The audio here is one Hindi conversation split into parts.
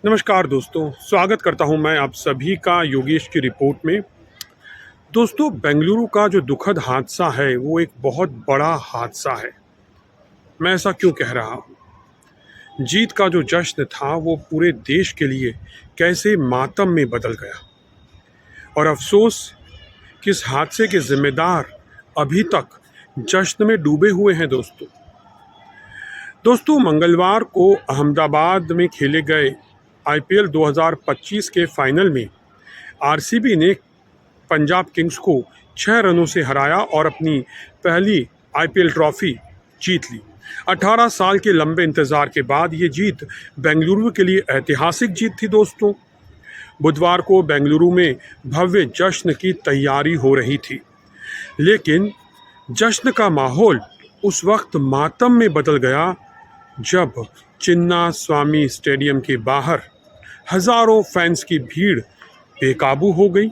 नमस्कार दोस्तों, स्वागत करता हूं मैं आप सभी का योगेश की रिपोर्ट में। दोस्तों, बेंगलुरु का जो दुखद हादसा है वो एक बहुत बड़ा हादसा है। मैं ऐसा क्यों कह रहा हूं? जीत का जो जश्न था वो पूरे देश के लिए कैसे मातम में बदल गया। और अफसोस कि इस हादसे के जिम्मेदार अभी तक जश्न में डूबे हुए हैं। दोस्तों, मंगलवार को अहमदाबाद में खेले गए आईपीएल 2025 के फाइनल में आरसीबी ने पंजाब किंग्स को 6 रनों से हराया और अपनी पहली आईपीएल ट्रॉफी जीत ली। 18 साल के लंबे इंतजार के बाद ये जीत बेंगलुरु के लिए ऐतिहासिक जीत थी। दोस्तों, बुधवार को बेंगलुरु में भव्य जश्न की तैयारी हो रही थी, लेकिन जश्न का माहौल उस वक्त मातम में बदल गया जब चिन्ना स्वामी स्टेडियम के बाहर हजारों फैंस की भीड़ बेकाबू हो गई।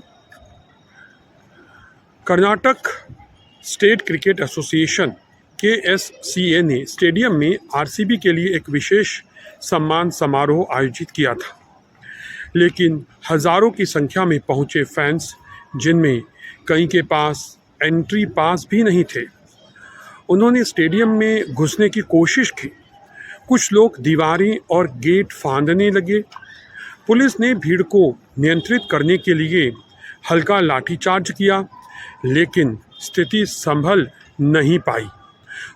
Karnataka state cricket association KSCA ने स्टेडियम में आरसीबी के लिए एक विशेष सम्मान समारोह आयोजित किया था, लेकिन हजारों की संख्या में पहुंचे फैंस, जिनमें कई के पास एंट्री पास भी नहीं थे, उन्होंने स्टेडियम में घुसने की कोशिश की। कुछ लोग दीवारें और गेट फांदने लगे। पुलिस ने भीड़ को नियंत्रित करने के लिए हल्का लाठीचार्ज किया, लेकिन स्थिति संभल नहीं पाई।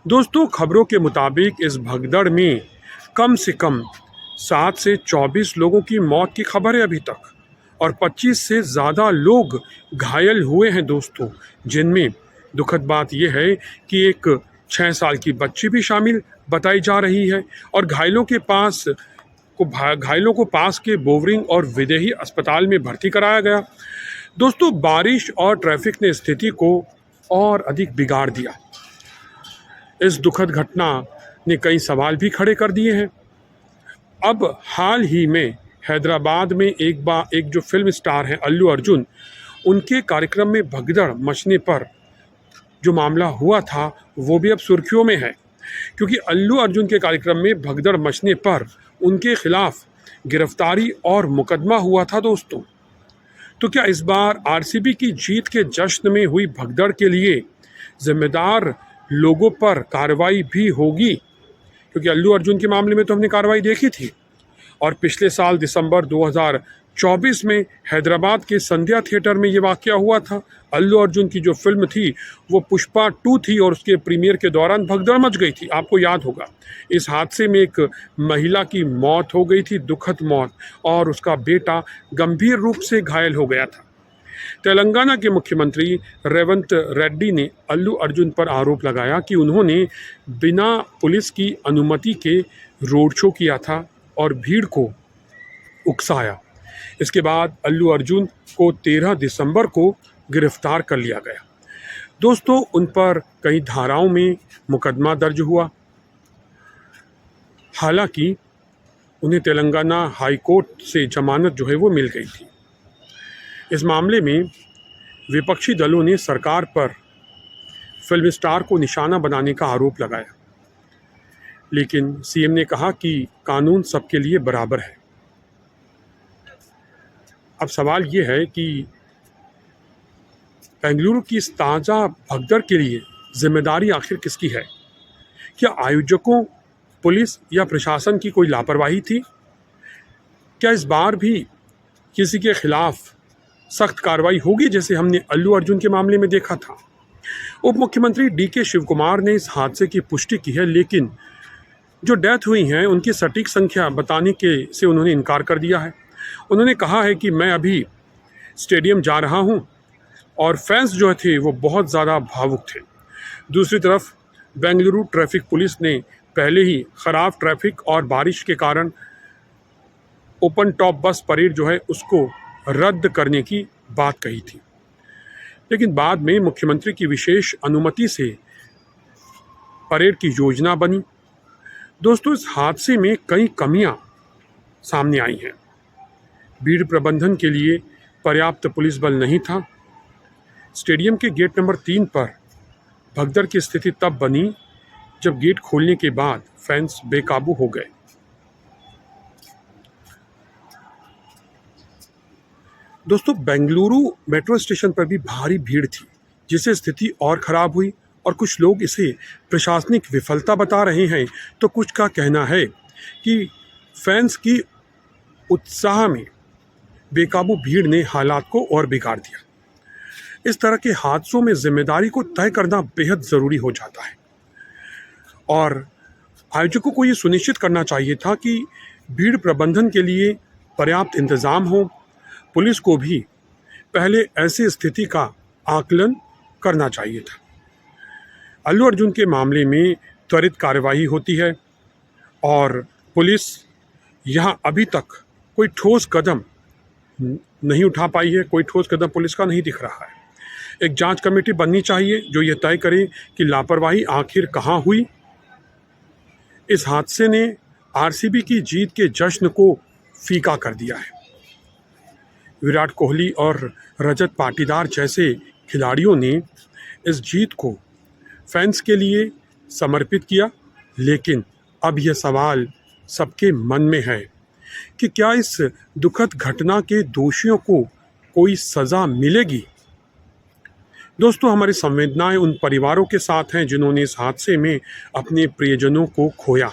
दोस्तों, खबरों के मुताबिक इस भगदड़ में कम से कम 7 से 24 लोगों की मौत की खबर है अभी तक, और 25 से ज़्यादा लोग घायल हुए हैं। दोस्तों, जिनमें दुखद बात यह है कि एक 6 साल की बच्ची भी शामिल बताई जा रही है, और घायलों को पास के बोवरिंग और विदेही अस्पताल में भर्ती कराया गया। दोस्तों, बारिश और ट्रैफिक ने स्थिति को और अधिक बिगाड़ दिया। इस दुखद घटना ने कई सवाल भी खड़े कर दिए हैं। अब हाल ही में हैदराबाद में एक जो फिल्म स्टार हैं अल्लू अर्जुन, उनके कार्यक्रम में भगदड़ मचने पर जो मामला हुआ था वो भी अब सुर्खियों में है, क्योंकि अल्लू अर्जुन के कार्यक्रम में भगदड़ मचने पर उनके खिलाफ गिरफ्तारी और मुकदमा हुआ था। दोस्तों, तो क्या इस बार आरसीबी की जीत के जश्न में हुई भगदड़ के लिए जिम्मेदार लोगों पर कार्रवाई भी होगी? क्योंकि अल्लू अर्जुन के मामले में तो हमने कार्रवाई देखी थी, और पिछले साल दिसंबर 2024 में हैदराबाद के संध्या थिएटर में ये वाकया हुआ था। अल्लू अर्जुन की जो फिल्म थी वो पुष्पा 2 थी, और उसके प्रीमियर के दौरान भगदड़ मच गई थी। आपको याद होगा, इस हादसे में एक महिला की मौत हो गई थी, दुखद मौत, और उसका बेटा गंभीर रूप से घायल हो गया था। तेलंगाना के मुख्यमंत्री रेवंत रेड्डी ने अल्लू अर्जुन पर आरोप लगाया कि उन्होंने बिना पुलिस की अनुमति के रोड शो किया था और भीड़ को उकसाया। इसके बाद अल्लू अर्जुन को 13 दिसंबर को गिरफ्तार कर लिया गया। दोस्तों, उन पर कई धाराओं में मुकदमा दर्ज हुआ। हालांकि उन्हें तेलंगाना हाई कोर्ट से जमानत जो है वो मिल गई थी। इस मामले में विपक्षी दलों ने सरकार पर फिल्म स्टार को निशाना बनाने का आरोप लगाया, लेकिन सीएम ने कहा कि कानून सबके लिए बराबर है। अब सवाल ये है कि बेंगलुरु की इस ताज़ा भगदड़ के लिए जिम्मेदारी आखिर किसकी है? क्या आयोजकों, पुलिस या प्रशासन की कोई लापरवाही थी? क्या इस बार भी किसी के खिलाफ सख्त कार्रवाई होगी, जैसे हमने अल्लू अर्जुन के मामले में देखा था? उप मुख्यमंत्री DK शिवकुमार ने इस हादसे की पुष्टि की है, लेकिन जो डेथ हुई हैं उनकी सटीक संख्या बताने से उन्होंने इनकार कर दिया है। उन्होंने कहा है कि मैं अभी स्टेडियम जा रहा हूं, और फैंस जो थे वो बहुत ज़्यादा भावुक थे। दूसरी तरफ बेंगलुरु ट्रैफिक पुलिस ने पहले ही ख़राब ट्रैफिक और बारिश के कारण ओपन टॉप बस परेड जो है उसको रद्द करने की बात कही थी, लेकिन बाद में मुख्यमंत्री की विशेष अनुमति से परेड की योजना बनी। दोस्तों, इस हादसे में कई कमियां सामने आई हैं। भीड़ प्रबंधन के लिए पर्याप्त पुलिस बल नहीं था। स्टेडियम के गेट नंबर 3 पर भगदड़ की स्थिति तब बनी जब गेट खोलने के बाद फैंस बेकाबू हो गए। दोस्तों, बेंगलुरु मेट्रो स्टेशन पर भी भारी भीड़ थी, जिससे स्थिति और ख़राब हुई और कुछ लोग इसे प्रशासनिक विफलता बता रहे हैं, तो कुछ का कहना है कि फैंस की उत्साह में बेकाबू भीड़ ने हालात को और बिगाड़ दिया। इस तरह के हादसों में जिम्मेदारी को तय करना बेहद ज़रूरी हो जाता है और आयोजकों को ये सुनिश्चित करना चाहिए था कि भीड़ प्रबंधन के लिए पर्याप्त इंतज़ाम हो। पुलिस को भी पहले ऐसी स्थिति का आकलन करना चाहिए था। अल्लू अर्जुन के मामले में त्वरित कार्रवाई होती है और पुलिस यहाँ अभी तक कोई ठोस कदम नहीं उठा पाई है, कोई ठोस कदम पुलिस का नहीं दिख रहा है। एक जांच कमेटी बननी चाहिए जो ये तय करे कि लापरवाही आखिर कहाँ हुई। इस हादसे ने आरसीबी की जीत के जश्न को फीका कर दिया है। विराट कोहली और रजत पाटीदार जैसे खिलाड़ियों ने इस जीत को फैंस के लिए समर्पित किया, लेकिन अब यह सवाल सबके मन में है कि क्या इस दुखद घटना के दोषियों को कोई सज़ा मिलेगी। दोस्तों, हमारी संवेदनाएं उन परिवारों के साथ हैं जिन्होंने इस हादसे में अपने प्रियजनों को खोया।